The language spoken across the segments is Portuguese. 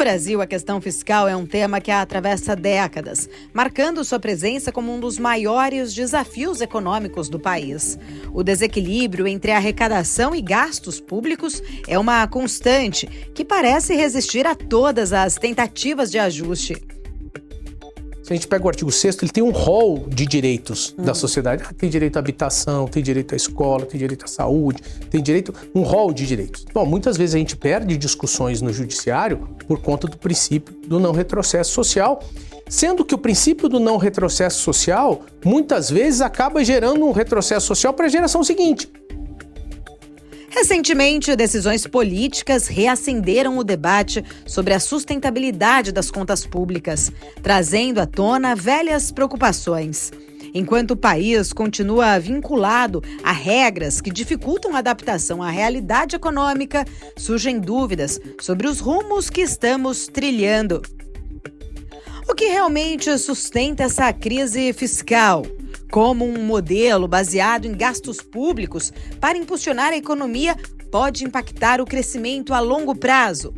Brasil, a questão fiscal é um tema que atravessa décadas, marcando sua presença como um dos maiores desafios econômicos do país. O desequilíbrio entre arrecadação e gastos públicos é uma constante que parece resistir a todas as tentativas de ajuste. Se a gente pega o artigo 6º, ele tem um rol de direitos da sociedade. Tem direito à habitação, tem direito à escola, tem direito à saúde, tem direito um rol de direitos. Bom, muitas vezes a gente perde discussões no judiciário por conta do princípio do não retrocesso social, sendo que o princípio do não retrocesso social, muitas vezes, acaba gerando um retrocesso social para a geração seguinte. Recentemente, decisões políticas reacenderam o debate sobre a sustentabilidade das contas públicas, trazendo à tona velhas preocupações. Enquanto o país continua vinculado a regras que dificultam a adaptação à realidade econômica, surgem dúvidas sobre os rumos que estamos trilhando. O que realmente sustenta essa crise fiscal? Como um modelo baseado em gastos públicos para impulsionar a economia pode impactar o crescimento a longo prazo?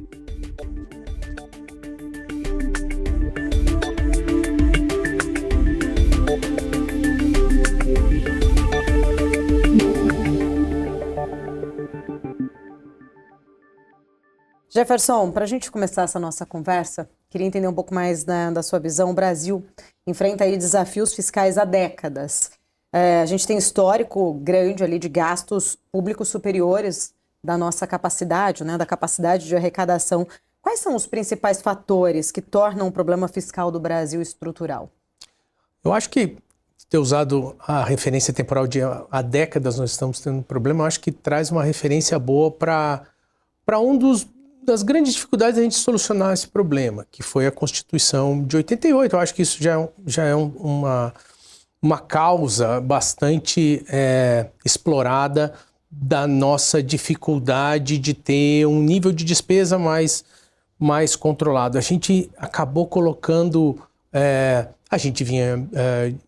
Jefferson, para a gente começar essa nossa conversa, queria entender um pouco mais da sua visão. O Brasil enfrenta aí desafios fiscais há décadas. A gente tem histórico grande ali de gastos públicos superiores da nossa capacidade, né, da capacidade de arrecadação. Quais são os principais fatores que tornam o problema fiscal do Brasil estrutural? Eu acho que ter usado a referência temporal de há décadas nós estamos tendo um problema, eu acho que traz uma referência boa para das grandes dificuldades da gente solucionar esse problema, que foi a Constituição de 88. Eu acho que isso já é uma causa bastante explorada da nossa dificuldade de ter um nível de despesa mais controlado. A gente acabou colocando... a gente vinha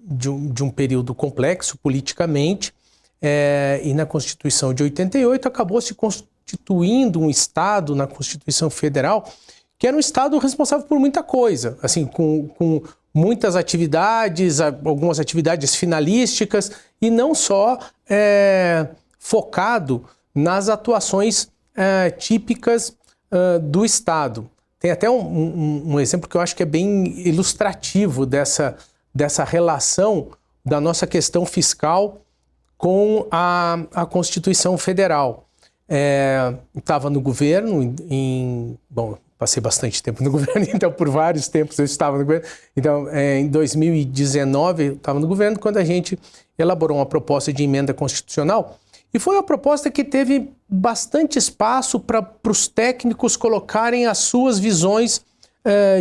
de um período complexo politicamente, e na Constituição de 88 acabou se constituindo um Estado na Constituição Federal, que era um Estado responsável por muita coisa, assim, com muitas atividades, algumas atividades finalísticas, e não só focado nas atuações típicas do Estado. Tem até um exemplo que eu acho que é bem ilustrativo dessa relação da nossa questão fiscal com a Constituição Federal. Estava no governo, passei bastante tempo no governo, então por vários tempos eu estava no governo. Então, em 2019, eu estava no governo quando a gente elaborou uma proposta de emenda constitucional, e foi uma proposta que teve bastante espaço para os técnicos colocarem as suas visões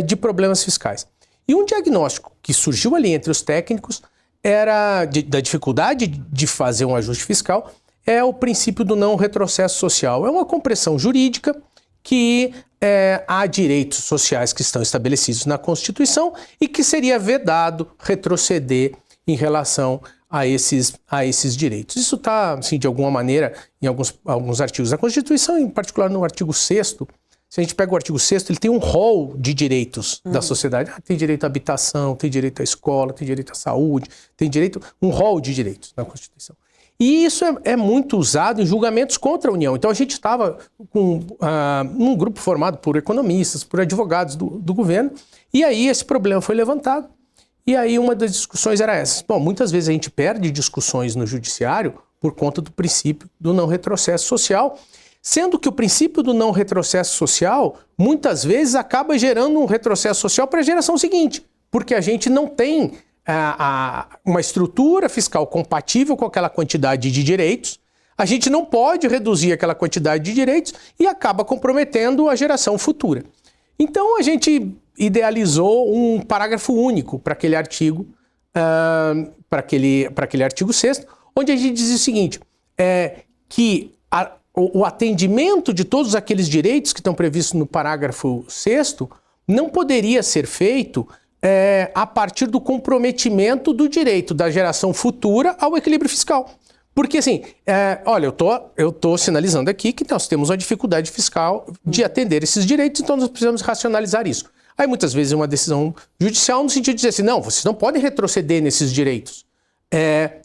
de problemas fiscais. E um diagnóstico que surgiu ali entre os técnicos era da dificuldade de fazer um ajuste fiscal, é o princípio do não retrocesso social. É uma compreensão jurídica que há direitos sociais que estão estabelecidos na Constituição e que seria vedado retroceder em relação a esses direitos. Isso está, assim, de alguma maneira, em alguns artigos da Constituição, em particular no artigo 6º. Se a gente pega o artigo 6º, ele tem um rol de direitos da sociedade. Tem direito à habitação, tem direito à escola, tem direito à saúde, tem direito, um rol de direitos na Constituição. E isso é muito usado em julgamentos contra a União. Então a gente estava com um grupo formado por economistas, por advogados do governo, e aí esse problema foi levantado. E aí uma das discussões era essa. Bom, muitas vezes a gente perde discussões no judiciário por conta do princípio do não retrocesso social, sendo que o princípio do não retrocesso social, muitas vezes, acaba gerando um retrocesso social para a geração seguinte, porque a gente não tem uma estrutura fiscal compatível com aquela quantidade de direitos, a gente não pode reduzir aquela quantidade de direitos e acaba comprometendo a geração futura. Então a gente idealizou um parágrafo único para aquele artigo, para aquele artigo 6º, onde a gente dizia o seguinte, que o atendimento de todos aqueles direitos que estão previstos no parágrafo 6º não poderia ser feito a partir do comprometimento do direito da geração futura ao equilíbrio fiscal. Porque assim, olha, eu tô sinalizando aqui que nós temos uma dificuldade fiscal de atender esses direitos, então nós precisamos racionalizar isso. Aí muitas vezes uma decisão judicial no sentido de dizer assim, não, vocês não podem retroceder nesses direitos.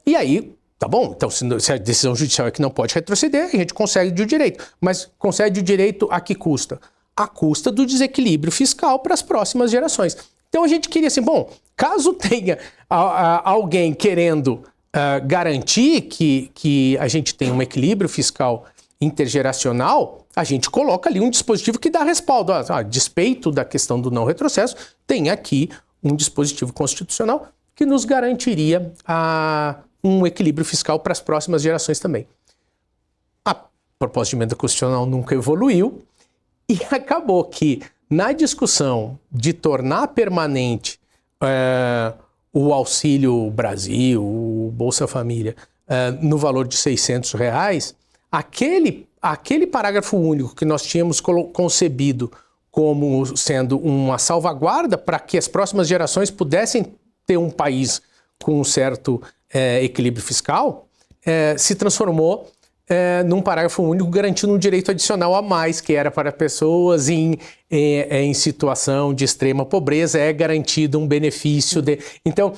E aí, tá bom, então se a decisão judicial é que não pode retroceder, a gente concede o direito. Mas concede o direito a que custa? A custa do desequilíbrio fiscal para as próximas gerações. Então a gente queria assim, bom, caso tenha alguém querendo garantir que a gente tenha um equilíbrio fiscal intergeracional, a gente coloca ali um dispositivo que dá respaldo. A despeito da questão do não retrocesso, tem aqui um dispositivo constitucional que nos garantiria um equilíbrio fiscal para as próximas gerações também. A proposta de emenda constitucional nunca evoluiu e acabou que, na discussão de tornar permanente o Auxílio Brasil, o Bolsa Família, no valor de R$600, aquele parágrafo único que nós tínhamos concebido como sendo uma salvaguarda para que as próximas gerações pudessem ter um país com um certo equilíbrio fiscal, se transformou num parágrafo único garantindo um direito adicional a mais, que era para pessoas em situação de extrema pobreza, é garantido um benefício. Então,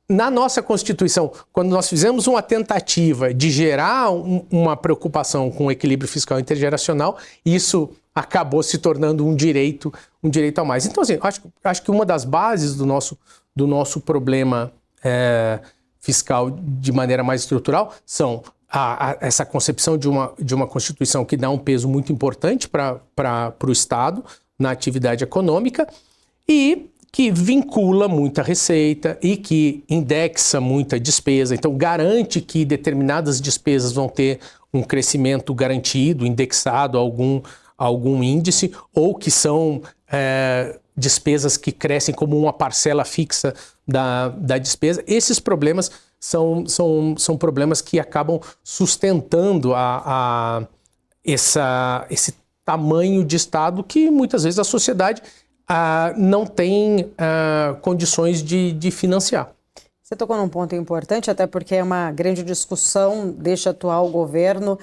na nossa Constituição, quando nós fizemos uma tentativa de gerar uma preocupação com o equilíbrio fiscal intergeracional, isso acabou se tornando um direito a mais. Então, assim, acho que uma das bases do nosso problema fiscal de maneira mais estrutural são essa concepção de uma Constituição que dá um peso muito importante para o Estado na atividade econômica e que vincula muita receita e que indexa muita despesa. Então, garante que determinadas despesas vão ter um crescimento garantido, indexado a algum índice, ou que são despesas que crescem como uma parcela fixa da despesa. Esses problemas são problemas que acabam sustentando esse tamanho de Estado que muitas vezes a sociedade não tem condições de financiar. Você tocou num ponto importante, até porque é uma grande discussão deste atual governo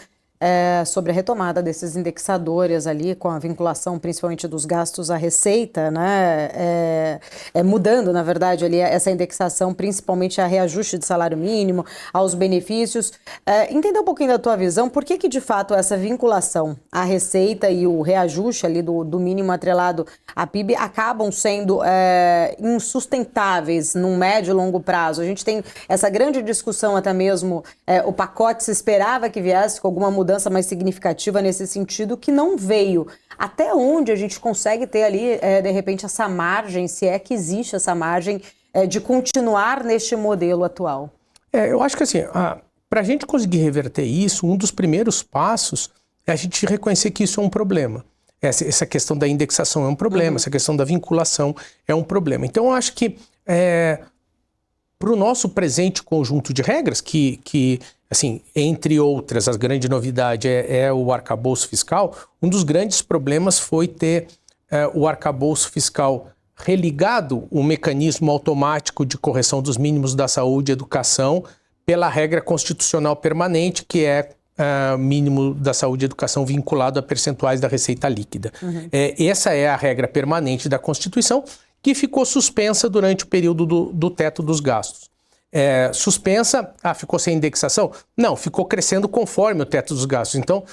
sobre a retomada desses indexadores ali, com a vinculação principalmente dos gastos à receita, né? Mudando, na verdade, ali essa indexação principalmente a reajuste de salário mínimo, aos benefícios. Entender um pouquinho da tua visão, por que de fato essa vinculação à receita e o reajuste ali do mínimo atrelado à PIB acabam sendo insustentáveis num médio e longo prazo? A gente tem essa grande discussão até mesmo, o pacote se esperava que viesse com alguma mudança mais significativa nesse sentido, que não veio. Até onde a gente consegue ter ali, de repente, essa margem, se é que existe essa margem, de continuar neste modelo atual? Eu acho que assim, para a gente conseguir reverter isso, um dos primeiros passos é a gente reconhecer que isso é um problema. Essa questão da indexação é um problema, essa questão da vinculação é um problema. Então, eu acho que para o nosso presente conjunto de regras, que assim, entre outras, a grande novidade é o arcabouço fiscal, um dos grandes problemas foi ter o arcabouço fiscal religado, o mecanismo automático de correção dos mínimos da saúde e educação, pela regra constitucional permanente, que é mínimo da saúde e educação vinculado a percentuais da receita líquida. Essa é a regra permanente da Constituição, que ficou suspensa durante o período do teto dos gastos. Suspensa, ficou sem indexação? Não, ficou crescendo conforme o teto dos gastos. Então,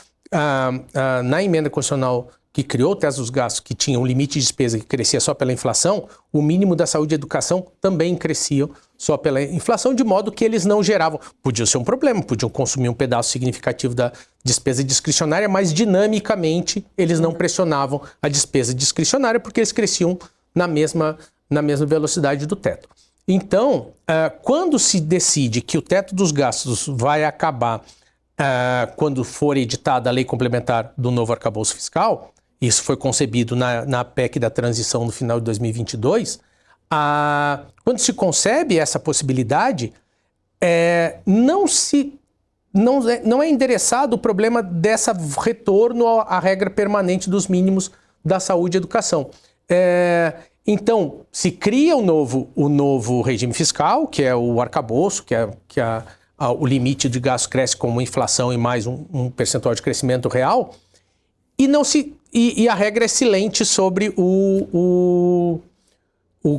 na emenda constitucional que criou o teto dos gastos, que tinha um limite de despesa que crescia só pela inflação, o mínimo da saúde e educação também crescia só pela inflação, de modo que eles não geravam. Podia ser um problema, podiam consumir um pedaço significativo da despesa discricionária, mas dinamicamente eles não pressionavam a despesa discricionária porque eles cresciam na mesma velocidade do teto. Então, quando se decide que o teto dos gastos vai acabar quando for editada a lei complementar do novo arcabouço fiscal, isso foi concebido na PEC da transição no final de 2022, quando se concebe essa possibilidade, não é endereçado o problema dessa retorno à regra permanente dos mínimos da saúde e educação. Então, se cria o novo regime fiscal, que é o arcabouço, que o limite de gasto cresce com uma inflação e mais um percentual de crescimento real, e a regra é silente sobre o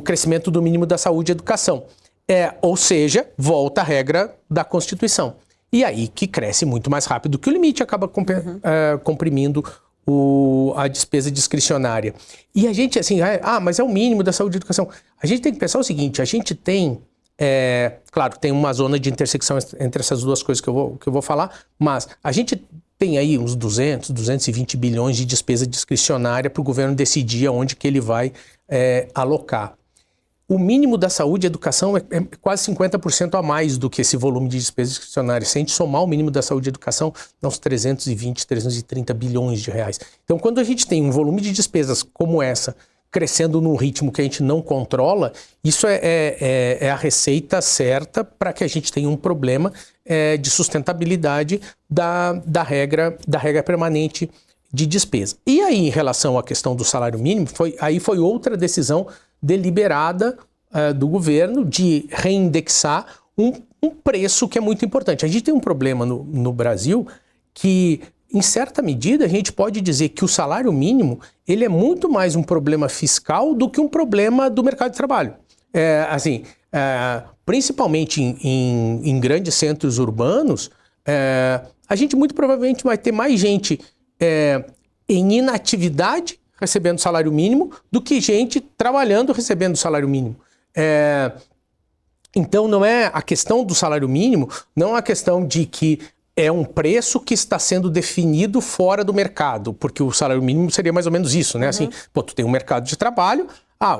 crescimento do mínimo da saúde e educação. Ou seja, volta a regra da Constituição. E aí que cresce muito mais rápido que o limite, acaba comprimindo a despesa discricionária. E a gente, assim, mas é o mínimo da saúde e educação. A gente tem que pensar o seguinte, a gente tem, claro, tem uma zona de intersecção entre essas duas coisas que eu vou falar, mas a gente tem aí uns 220 bilhões de despesa discricionária para o governo decidir aonde que ele vai alocar. O mínimo da saúde e educação é quase 50% a mais do que esse volume de despesa discricionária. Se a gente somar o mínimo da saúde e educação, dá uns 330 bilhões de reais. Então, quando a gente tem um volume de despesas como essa, crescendo num ritmo que a gente não controla, isso é a receita certa para que a gente tenha um problema de sustentabilidade da regra permanente de despesa. E aí, em relação à questão do salário mínimo, foi outra decisão deliberada do governo de reindexar um preço que é muito importante. A gente tem um problema no Brasil que, em certa medida, a gente pode dizer que o salário mínimo ele é muito mais um problema fiscal do que um problema do mercado de trabalho. Principalmente em grandes centros urbanos, a gente muito provavelmente vai ter mais gente em inatividade recebendo salário mínimo do que gente trabalhando recebendo salário mínimo. Então não é a questão do salário mínimo, não é a questão de que é um preço que está sendo definido fora do mercado, porque o salário mínimo seria mais ou menos isso, né? Assim, tu tem um mercado de trabalho,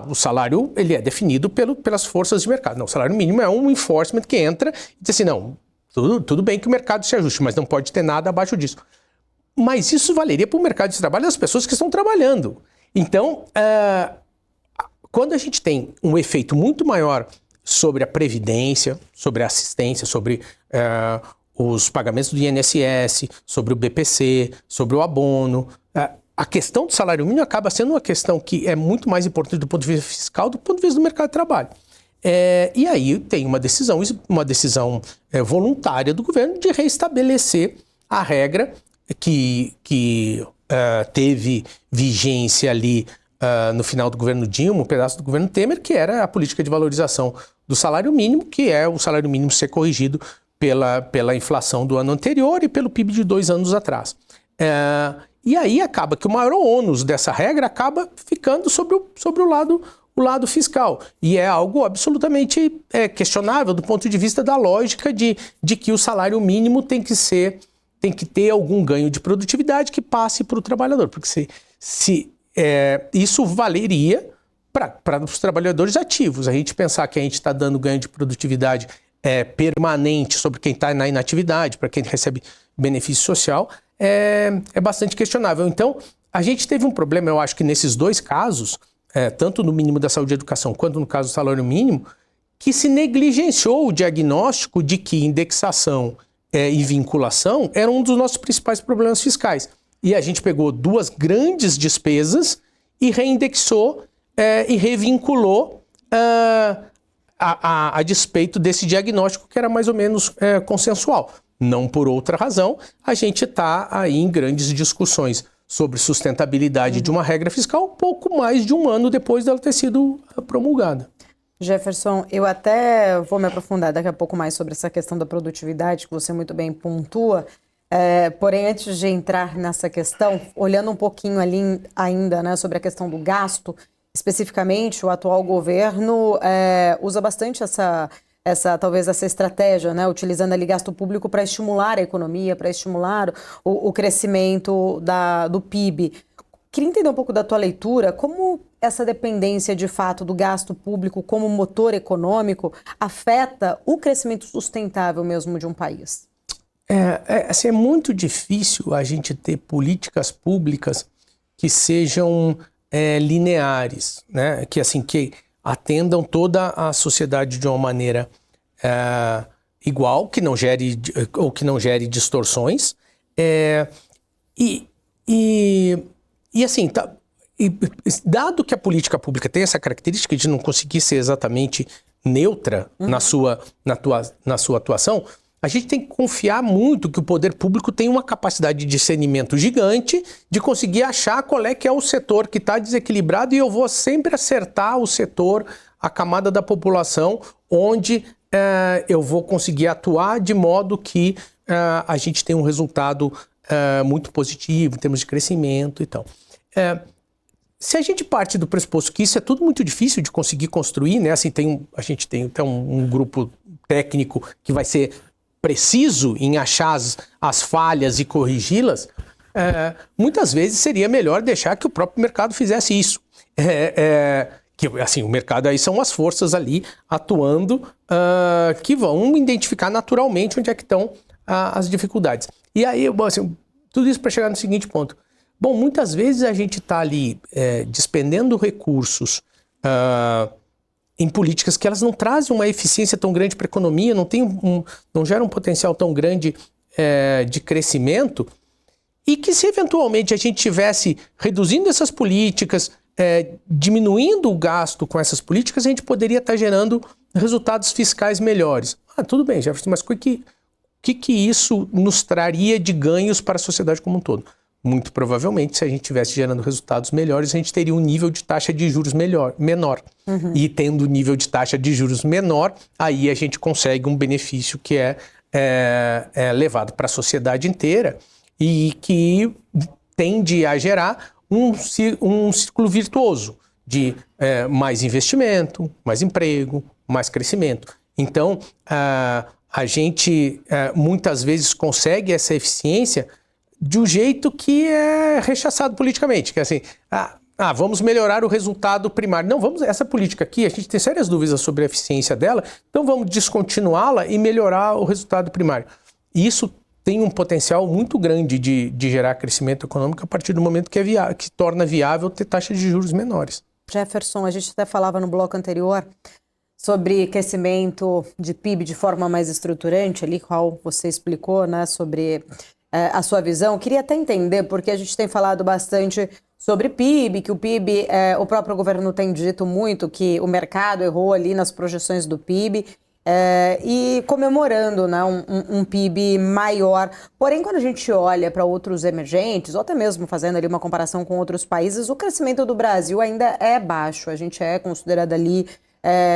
o salário ele é definido pelas forças de mercado. Não, o salário mínimo é um enforcement que entra e diz assim, não, tudo bem que o mercado se ajuste, mas não pode ter nada abaixo disso. Mas isso valeria para o mercado de trabalho das pessoas que estão trabalhando. Então, quando a gente tem um efeito muito maior sobre a previdência, sobre a assistência, sobre os pagamentos do INSS, sobre o BPC, sobre o abono, a questão do salário mínimo acaba sendo uma questão que é muito mais importante do ponto de vista fiscal do ponto de vista do mercado de trabalho. E aí tem uma decisão voluntária do governo de reestabelecer a regra que teve vigência ali no final do governo Dilma, um pedaço do governo Temer, que era a política de valorização do salário mínimo, que é o salário mínimo ser corrigido pela inflação do ano anterior e pelo PIB de 2 anos atrás. E aí acaba que o maior ônus dessa regra acaba ficando sobre o lado fiscal. E é algo absolutamente questionável do ponto de vista da lógica de que o salário mínimo tem que ter algum ganho de produtividade que passe para o trabalhador. Porque isso valeria para os trabalhadores ativos. A gente pensar que a gente está dando ganho de produtividade permanente sobre quem está na inatividade, para quem recebe benefício social, é bastante questionável. Então, a gente teve um problema, eu acho que nesses dois casos, tanto no mínimo da saúde e educação quanto no caso do salário mínimo, que se negligenciou o diagnóstico de que indexação e vinculação eram um dos nossos principais problemas fiscais. E a gente pegou duas grandes despesas e reindexou e revinculou a despeito desse diagnóstico que era mais ou menos consensual. Não por outra razão, a gente está aí em grandes discussões sobre sustentabilidade de uma regra fiscal pouco mais de um ano depois dela ter sido promulgada. Jefferson, eu até vou me aprofundar daqui a pouco mais sobre essa questão da produtividade, que você muito bem pontua. Porém, antes de entrar nessa questão, olhando um pouquinho ali ainda, né, sobre a questão do gasto, especificamente o atual governo usa bastante talvez essa estratégia, né, utilizando ali gasto público para estimular a economia, para estimular o crescimento do PIB. Queria entender um pouco da tua leitura, como essa dependência de fato do gasto público como motor econômico afeta o crescimento sustentável mesmo de um país? É muito difícil a gente ter políticas públicas que sejam lineares, né? Que atendam toda a sociedade de uma maneira igual, que não gere distorções. Dado que a política pública tem essa característica de não conseguir ser exatamente neutra na sua atuação, a gente tem que confiar muito que o poder público tem uma capacidade de discernimento gigante de conseguir achar qual é que é o setor que está desequilibrado, e eu vou sempre acertar o setor, a camada da população onde eu vou conseguir atuar de modo que a gente tenha um resultado muito positivo em termos de crescimento e tal. Se a gente parte do pressuposto que isso é tudo muito difícil de conseguir construir, né? Assim, a gente tem então um grupo técnico que vai ser preciso em achar as falhas e corrigi-las, muitas vezes seria melhor deixar que o próprio mercado fizesse isso. Que assim, o mercado aí são as forças ali atuando que vão identificar naturalmente onde é que estão as dificuldades. E aí, assim, tudo isso para chegar no seguinte ponto. Bom, muitas vezes a gente está ali despendendo recursos em políticas que elas não trazem uma eficiência tão grande para a economia, não geram um potencial tão grande de crescimento, e que se eventualmente a gente tivesse reduzindo essas políticas, diminuindo o gasto com essas políticas, a gente poderia estar gerando resultados fiscais melhores. Tudo bem, Jefferson, mas o que isso nos traria de ganhos para a sociedade como um todo? Muito provavelmente, se a gente estivesse gerando resultados melhores, a gente teria um nível de taxa de juros menor. Uhum. E tendo nível de taxa de juros menor, aí a gente consegue um benefício que é levado para a sociedade inteira e que tende a gerar um ciclo virtuoso de mais investimento, mais emprego, mais crescimento. Então, a gente muitas vezes consegue essa eficiência de um jeito que é rechaçado politicamente, que é assim, vamos melhorar o resultado primário. Não, essa política aqui, a gente tem sérias dúvidas sobre a eficiência dela, então vamos descontinuá-la e melhorar o resultado primário. E isso tem um potencial muito grande de gerar crescimento econômico a partir do momento que torna viável ter taxas de juros menores. Jefferson, a gente até falava no bloco anterior sobre crescimento de PIB de forma mais estruturante, ali, qual você explicou, né, sobre a sua visão. Queria até entender, porque a gente tem falado bastante sobre PIB, que o PIB, o próprio governo tem dito muito que o mercado errou ali nas projeções do PIB, e comemorando, né, um PIB maior. Porém, quando a gente olha para outros emergentes, ou até mesmo fazendo ali uma comparação com outros países, o crescimento do Brasil ainda é baixo. A gente é considerado ali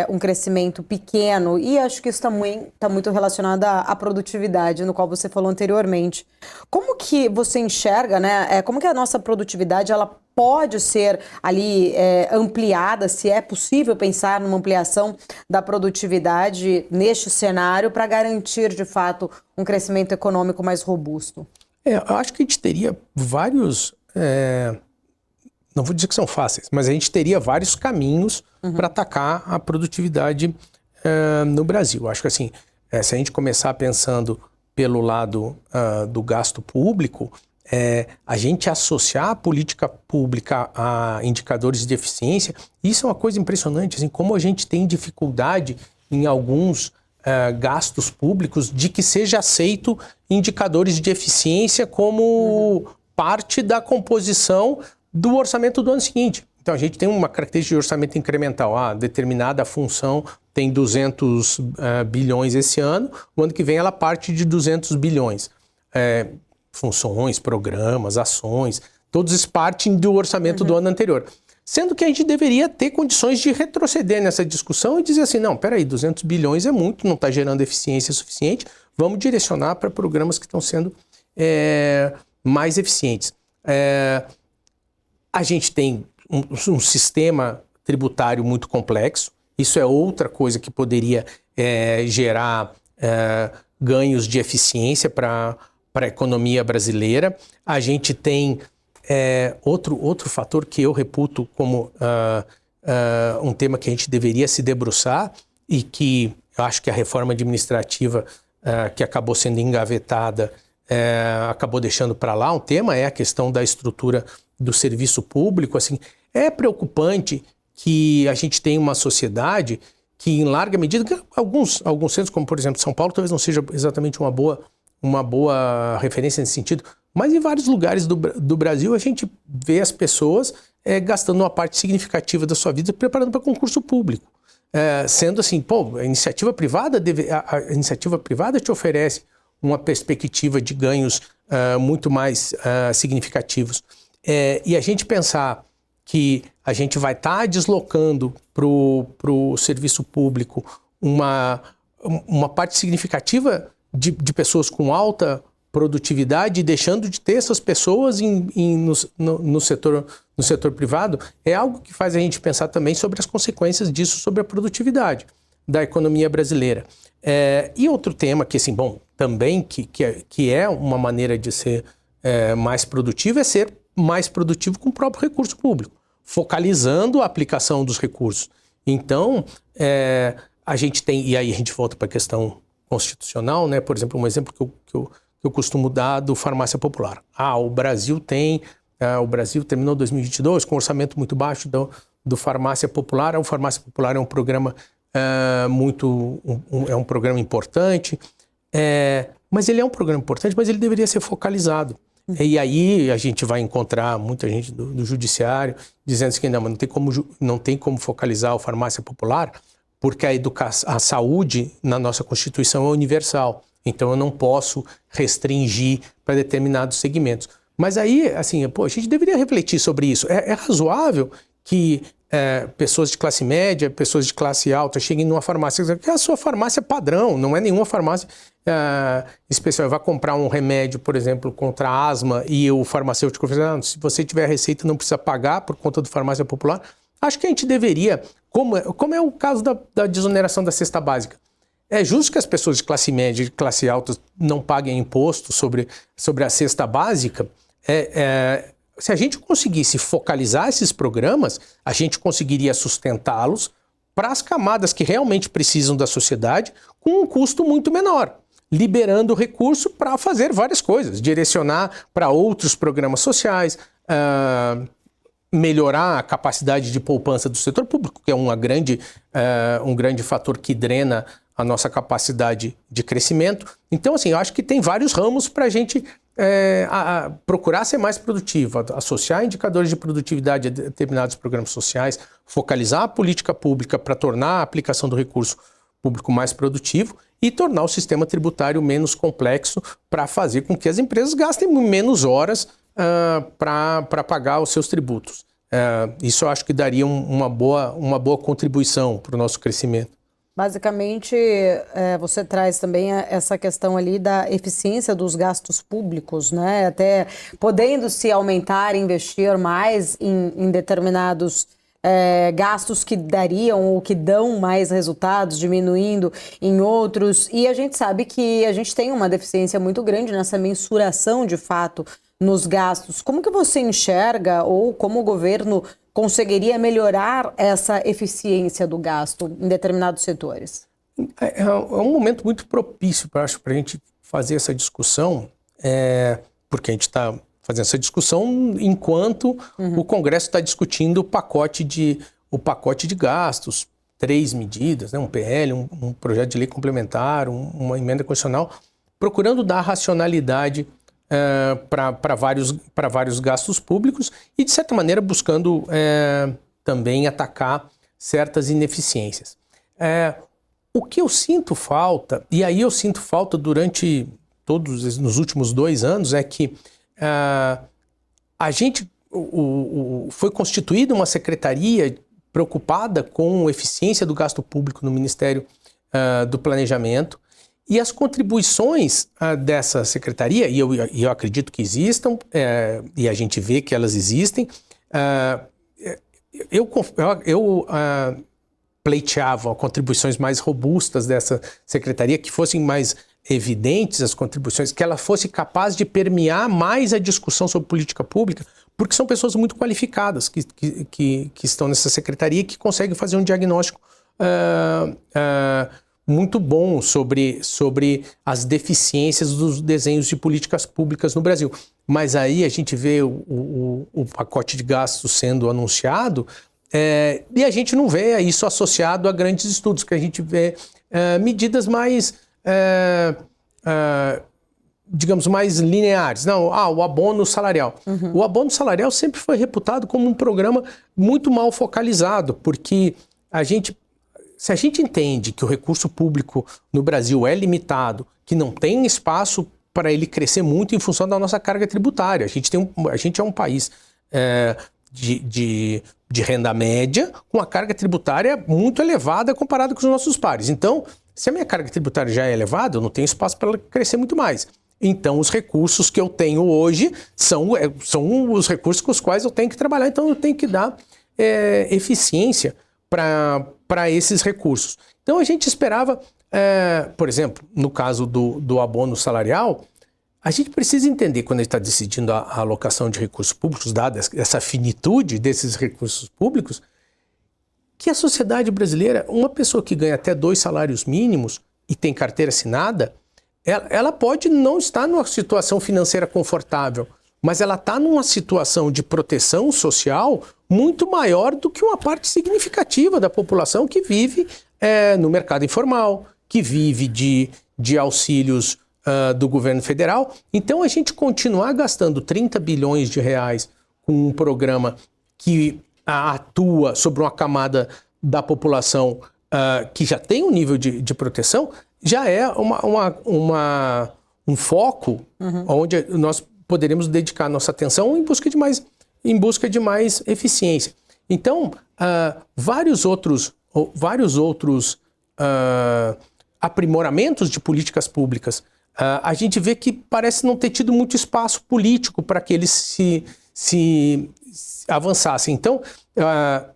um crescimento pequeno, e acho que isso também está muito relacionado à produtividade, no qual você falou anteriormente. Como que você enxerga, né? Como que a nossa produtividade ela pode ser ali ampliada, se é possível pensar numa ampliação da produtividade neste cenário para garantir, de fato, um crescimento econômico mais robusto? Eu acho que a gente teria vários... Não vou dizer que são fáceis, mas a gente teria vários caminhos para atacar a produtividade no Brasil. Acho que assim, se a gente começar pensando pelo lado do gasto público, a gente associar a política pública a indicadores de eficiência, isso é uma coisa impressionante, assim, como a gente tem dificuldade em alguns gastos públicos de que seja aceito indicadores de eficiência como parte da composição do orçamento do ano seguinte. Então a gente tem uma característica de orçamento incremental. Determinada função tem 200 bilhões esse ano, o ano que vem ela parte de 200 bilhões. Funções, programas, ações, todos eles partem do orçamento do ano anterior. Sendo que a gente deveria ter condições de retroceder nessa discussão e dizer assim, não, peraí, 200 bilhões é muito, não está gerando eficiência suficiente, vamos direcionar para programas que estão sendo mais eficientes. A gente tem um sistema tributário muito complexo, isso é outra coisa que poderia gerar ganhos de eficiência para a economia brasileira. A gente tem outro fator que eu reputo como um tema que a gente deveria se debruçar e que eu acho que a reforma administrativa que acabou sendo engavetada acabou deixando para lá um tema, é a questão da estrutura do serviço público. Assim, é preocupante que a gente tenha uma sociedade que, em larga medida, que alguns centros, como por exemplo São Paulo, talvez não seja exatamente uma boa referência nesse sentido, mas em vários lugares do Brasil a gente vê as pessoas gastando uma parte significativa da sua vida preparando para concurso público. sendo assim, pô, a iniciativa privada te oferece uma perspectiva de ganhos muito mais significativos. E a gente pensar que a gente vai estar deslocando para o serviço público uma parte significativa de pessoas com alta produtividade, deixando de ter essas pessoas no setor privado, é algo que faz a gente pensar também sobre as consequências disso sobre a produtividade da economia brasileira. E outro tema que, assim, bom, também que é uma maneira de ser mais produtivo é ser mais produtivo com o próprio recurso público, focalizando a aplicação dos recursos. Então, a gente tem, e aí a gente volta para a questão constitucional, né? Por exemplo, um exemplo que eu costumo dar do farmácia popular. O Brasil terminou 2022 com um orçamento muito baixo do farmácia popular. O farmácia popular é um programa um programa importante, mas ele é um programa importante, mas ele deveria ser focalizado. E aí a gente vai encontrar muita gente do judiciário dizendo que não tem como focalizar o farmácia popular, porque a saúde na nossa Constituição é universal. Então eu não posso restringir para determinados segmentos. Mas aí, assim, a gente deveria refletir sobre isso. É razoável que pessoas de classe média, pessoas de classe alta cheguem numa farmácia, que é a sua farmácia padrão, não é nenhuma farmácia especial. Vai comprar um remédio, por exemplo, contra a asma e o farmacêutico fala, se você tiver a receita não precisa pagar por conta do farmácia popular. Acho que a gente deveria, como é o caso da desoneração da cesta básica. É justo que as pessoas de classe média e de classe alta não paguem imposto sobre a cesta básica. Se a gente conseguisse focalizar esses programas, a gente conseguiria sustentá-los para as camadas que realmente precisam da sociedade com um custo muito menor, liberando recurso para fazer várias coisas, direcionar para outros programas sociais, melhorar a capacidade de poupança do setor público, que é um grande fator que drena a nossa capacidade de crescimento. Então, assim, eu acho que tem vários ramos para a gente procurar ser mais produtivo, associar indicadores de produtividade a determinados programas sociais, focalizar a política pública para tornar a aplicação do recurso público mais produtivo e tornar o sistema tributário menos complexo para fazer com que as empresas gastem menos horas para pagar os seus tributos. Isso eu acho que daria uma boa contribuição para o nosso crescimento. Basicamente, você traz também essa questão ali da eficiência dos gastos públicos, né? Até podendo se aumentar e investir mais em determinados gastos que dariam ou que dão mais resultados, diminuindo em outros. E a gente sabe que a gente tem uma deficiência muito grande nessa mensuração, de fato, nos gastos. Como que você enxerga ou como o governo conseguiria melhorar essa eficiência do gasto em determinados setores? É um momento muito propício, para a gente fazer essa discussão, porque a gente está fazendo essa discussão enquanto o Congresso está discutindo o pacote de gastos, 3 medidas, né, um PL, um projeto de lei complementar, uma emenda constitucional, procurando dar racionalidade para vários gastos públicos e, de certa maneira, buscando também atacar certas ineficiências. O que eu sinto falta, e aí eu sinto falta nos últimos 2 anos, é que foi constituída uma secretaria preocupada com a eficiência do gasto público no Ministério do Planejamento. E as contribuições dessa secretaria, e eu acredito que existam, e a gente vê que elas existem, eu pleiteava contribuições mais robustas dessa secretaria, que fossem mais evidentes as contribuições, que ela fosse capaz de permear mais a discussão sobre política pública, porque são pessoas muito qualificadas que estão nessa secretaria e que conseguem fazer um diagnóstico muito bom sobre as deficiências dos desenhos de políticas públicas no Brasil. Mas aí a gente vê o pacote de gastos sendo anunciado e a gente não vê isso associado a grandes estudos, que a gente vê medidas mais, digamos, mais lineares. Não, o abono salarial. O abono salarial sempre foi reputado como um programa muito mal focalizado, porque a gente se a gente entende que o recurso público no Brasil é limitado, que não tem espaço para ele crescer muito em função da nossa carga tributária. A gente é um país de renda média com a carga tributária muito elevada comparado com os nossos pares. Então, se a minha carga tributária já é elevada, eu não tenho espaço para ela crescer muito mais. Então, os recursos que eu tenho hoje são os recursos com os quais eu tenho que trabalhar. Então, eu tenho que dar eficiência para esses recursos. Então, a gente esperava, por exemplo, no caso do abono salarial, a gente precisa entender, quando a gente está decidindo a alocação de recursos públicos, dada essa finitude desses recursos públicos, que a sociedade brasileira, uma pessoa que ganha até 2 salários mínimos e tem carteira assinada, ela pode não estar numa situação financeira confortável, mas ela está numa situação de proteção social muito maior do que uma parte significativa da população que vive no mercado informal, que vive de auxílios do governo federal. Então, a gente continuar gastando 30 bilhões de reais com um programa que atua sobre uma camada da população que já tem um nível de proteção, já é um foco onde nós poderemos dedicar nossa atenção em busca de mais eficiência. Então, vários outros aprimoramentos de políticas públicas, a gente vê que parece não ter tido muito espaço político para que eles se avançassem. Então,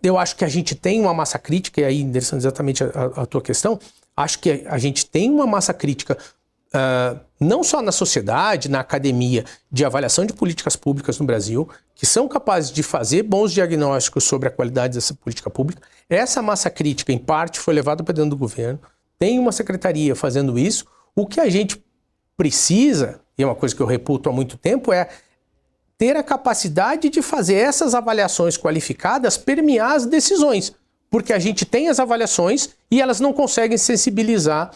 eu acho que a gente tem uma massa crítica, e aí, endereçando exatamente a tua questão, acho que a gente tem uma massa crítica não só na sociedade, na academia, de avaliação de políticas públicas no Brasil, que são capazes de fazer bons diagnósticos sobre a qualidade dessa política pública. Essa massa crítica, em parte, foi levada para dentro do governo. Tem uma secretaria fazendo isso. O que a gente precisa, e é uma coisa que eu reputo há muito tempo, é ter a capacidade de fazer essas avaliações qualificadas permear as decisões. Porque a gente tem as avaliações e elas não conseguem sensibilizar,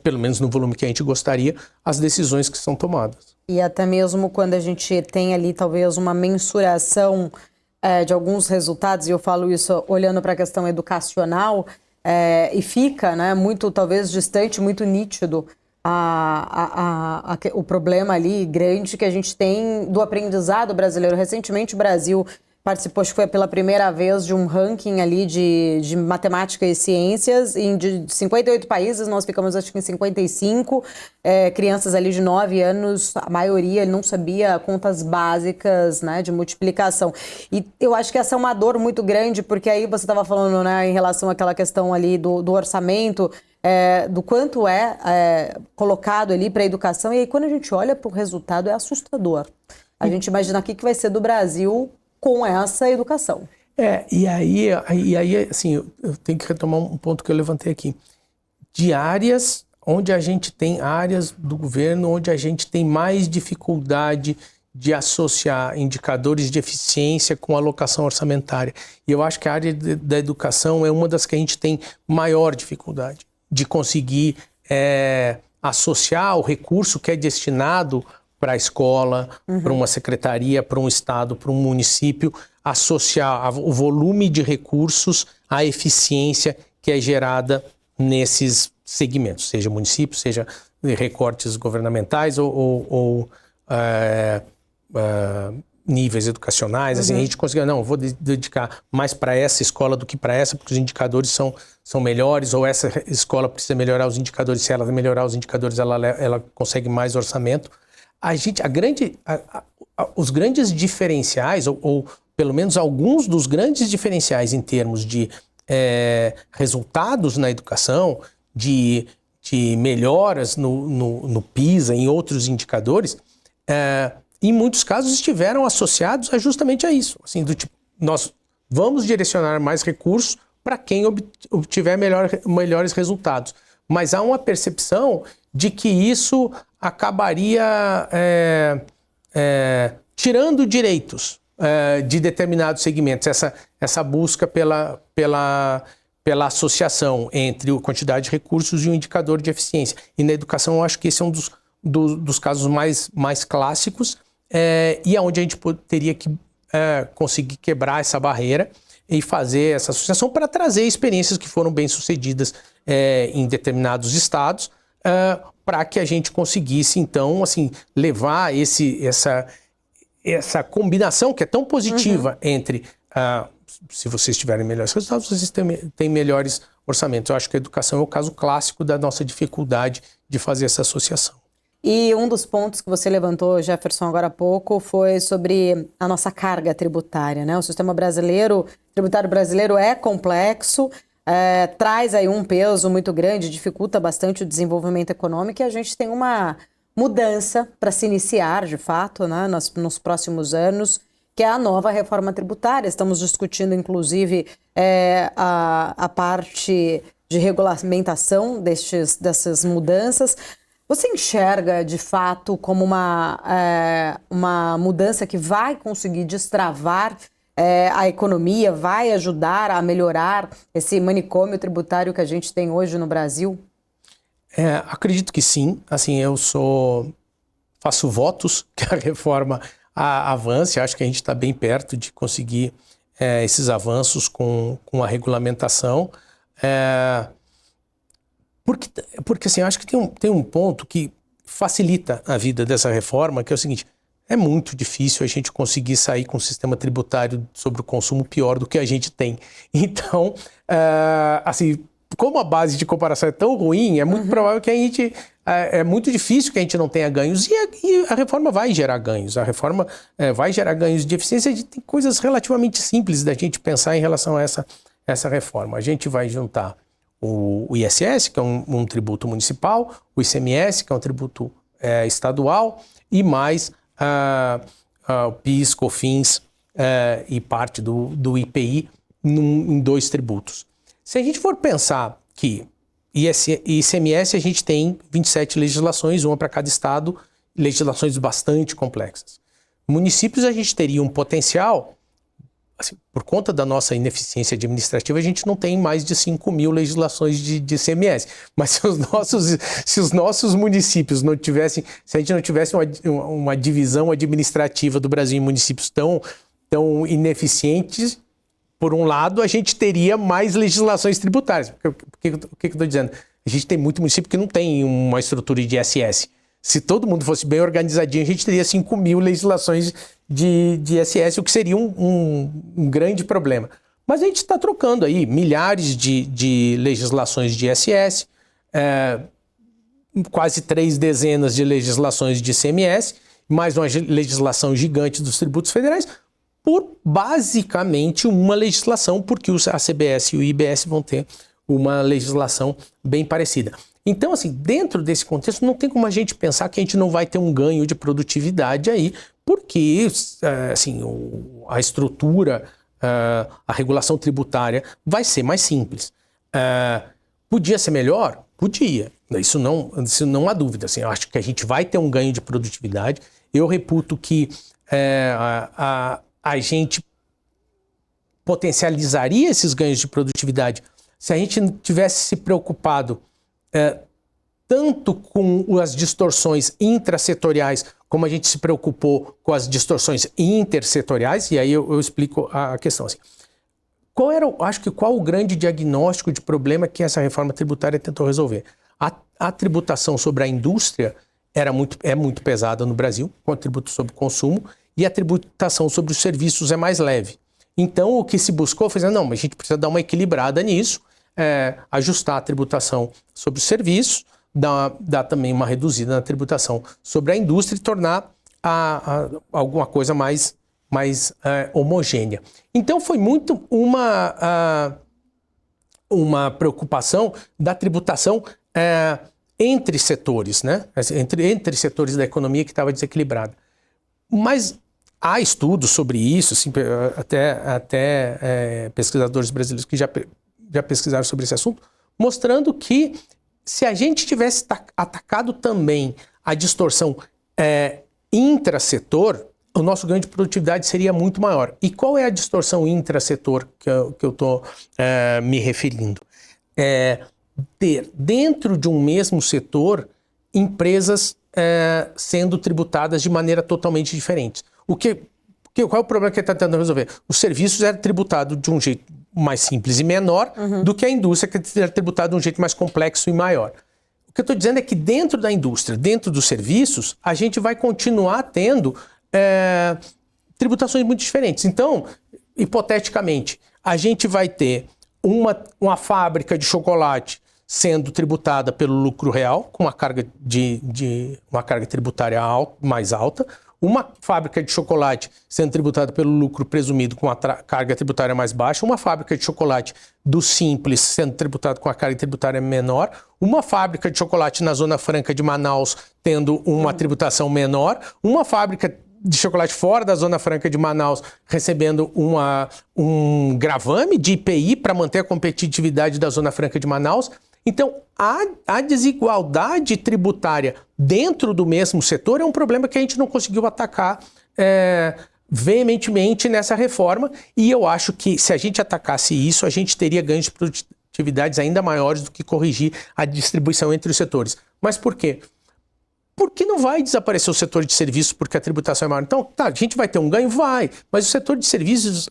pelo menos no volume que a gente gostaria, as decisões que são tomadas. E até mesmo quando a gente tem ali talvez uma mensuração de alguns resultados, e eu falo isso olhando para a questão educacional, e fica muito talvez distante, muito nítido o problema ali grande que a gente tem do aprendizado brasileiro. Recentemente o Brasil participou, acho que foi pela primeira vez, de um ranking ali de matemática e ciências. De 58 países, nós ficamos, acho que em 55. Crianças ali de 9 anos, a maioria não sabia contas básicas, de multiplicação. E eu acho que essa é uma dor muito grande, porque aí você estava falando, em relação àquela questão ali do orçamento, do quanto é colocado ali para a educação. E aí, quando a gente olha para o resultado, é assustador. A gente imagina o que vai ser do Brasil com essa educação. E aí, assim, eu tenho que retomar um ponto que eu levantei aqui. De áreas onde a gente tem áreas do governo, onde a gente tem mais dificuldade de associar indicadores de eficiência com alocação orçamentária. E eu acho que a área da educação é uma das que a gente tem maior dificuldade de conseguir associar o recurso que é destinado para a escola, para uma secretaria, para um estado, para um município, associar o volume de recursos à eficiência que é gerada nesses segmentos, seja município, seja recortes governamentais ou níveis educacionais. Assim, a gente conseguiu, vou dedicar mais para essa escola do que para essa, porque os indicadores são melhores, ou essa escola precisa melhorar os indicadores, se ela melhorar os indicadores, ela consegue mais orçamento. Os grandes diferenciais, ou pelo menos alguns dos grandes diferenciais em termos de resultados na educação, de melhoras no PISA, em outros indicadores, em muitos casos estiveram associados justamente a isso. Assim, do tipo, nós vamos direcionar mais recursos para quem obtiver melhores resultados. Mas há uma percepção de que isso acabaria tirando direitos de determinados segmentos, essa busca pela associação entre a quantidade de recursos e o indicador de eficiência. E na educação eu acho que esse é um dos casos mais clássicos, e é onde a gente teria que conseguir quebrar essa barreira. e fazer essa associação para trazer experiências que foram bem-sucedidas em determinados estados, para que a gente conseguisse, então, assim, levar essa combinação que é tão positiva entre, se vocês tiverem melhores resultados, vocês têm melhores orçamentos. Eu acho que a educação é o caso clássico da nossa dificuldade de fazer essa associação. E um dos pontos que você levantou, Jefferson, agora há pouco, foi sobre a nossa carga tributária, né? O sistema tributário brasileiro é complexo, traz aí um peso muito grande, dificulta bastante o desenvolvimento econômico, e a gente tem uma mudança para se iniciar, de fato, né, nos próximos anos, que é a nova reforma tributária. Estamos discutindo, inclusive, a parte de regulamentação dessas mudanças. Você enxerga, de fato, como uma mudança que vai conseguir destravar a economia, vai ajudar a melhorar esse manicômio tributário que a gente tem hoje no Brasil? Acredito que sim. Assim, faço votos que a reforma avance. Acho que a gente está bem perto de conseguir esses avanços com a regulamentação. Porque assim, acho que tem um ponto que facilita a vida dessa reforma, que é o seguinte: é muito difícil a gente conseguir sair com um sistema tributário sobre o consumo pior do que a gente tem. Então, assim, como a base de comparação é tão ruim, é muito provável que a gente... É muito difícil que a gente não tenha ganhos, e a reforma vai gerar ganhos. A reforma vai gerar ganhos de eficiência. Tem coisas relativamente simples da gente pensar em relação a essa reforma. A gente vai juntar o ISS, que é um tributo municipal, o ICMS, que é um tributo estadual, e mais o PIS, COFINS e parte do IPI em 2 tributos. Se a gente for pensar que ICMS a gente tem 27 legislações, uma para cada estado, legislações bastante complexas. Municípios a gente teria um potencial, assim, por conta da nossa ineficiência administrativa, a gente não tem mais de 5.000 legislações de ICMS. Mas se os nossos municípios não tivessem, se a gente não tivesse uma divisão administrativa do Brasil em municípios tão ineficientes, por um lado, a gente teria mais legislações tributárias. O que eu estou dizendo? A gente tem muito município que não tem uma estrutura de ISS. Se todo mundo fosse bem organizadinho, a gente teria 5.000 legislações de ISS, o que seria um grande problema. Mas a gente está trocando aí milhares de legislações de ISS, quase 3 dezenas de legislações de ICMS, mais uma legislação gigante dos tributos federais, por basicamente uma legislação, porque a CBS e o IBS vão ter uma legislação bem parecida. Então, assim, dentro desse contexto, não tem como a gente pensar que a gente não vai ter um ganho de produtividade aí, porque assim, a estrutura, a regulação tributária vai ser mais simples. Podia ser melhor? Podia. Isso não há dúvida. Assim, eu acho que a gente vai ter um ganho de produtividade. Eu reputo que a gente potencializaria esses ganhos de produtividade se a gente tivesse se preocupado tanto com as distorções intrasetoriais como a gente se preocupou com as distorções intersetoriais. E aí eu explico a questão. Assim, qual o grande diagnóstico de problema que essa reforma tributária tentou resolver? A tributação sobre a indústria é muito pesada no Brasil, com o tributo sobre consumo, e a tributação sobre os serviços é mais leve. Então, o que se buscou foi dizer, não, mas a gente precisa dar uma equilibrada nisso, ajustar a tributação sobre os serviços, dar também uma reduzida na tributação sobre a indústria e tornar alguma coisa mais homogênea. Então, foi muito uma preocupação da tributação entre setores, né? Entre setores da economia que estava desequilibrada. Mas há estudos sobre isso, assim, até pesquisadores brasileiros que já pesquisaram sobre esse assunto, mostrando que se a gente tivesse atacado também a distorção intrasetor, o nosso ganho de produtividade seria muito maior. E qual é a distorção intrasetor que eu estou me referindo? Ter dentro de um mesmo setor empresas sendo tributadas de maneira totalmente diferente. O que qual é o problema que ele está tentando resolver? Os serviços eram tributados de um jeito mais simples e menor do que a indústria, que era tributada de um jeito mais complexo e maior. O que eu estou dizendo é que dentro da indústria, dentro dos serviços, a gente vai continuar tendo tributações muito diferentes. Então, hipoteticamente, a gente vai ter uma fábrica de chocolate sendo tributada pelo lucro real, com uma carga uma carga tributária mais alta, uma fábrica de chocolate sendo tributada pelo lucro presumido com a carga tributária mais baixa, uma fábrica de chocolate do Simples sendo tributada com a carga tributária menor, uma fábrica de chocolate na Zona Franca de Manaus tendo uma tributação menor, uma fábrica de chocolate fora da Zona Franca de Manaus recebendo um gravame de IPI para manter a competitividade da Zona Franca de Manaus. Então, a desigualdade tributária dentro do mesmo setor é um problema que a gente não conseguiu atacar veementemente nessa reforma, e eu acho que se a gente atacasse isso, a gente teria ganhos de produtividades ainda maiores do que corrigir a distribuição entre os setores. Mas por quê? Porque não vai desaparecer o setor de serviços porque a tributação é maior. Então, tá, a gente vai ter um ganho? Vai. Mas o setor de serviços,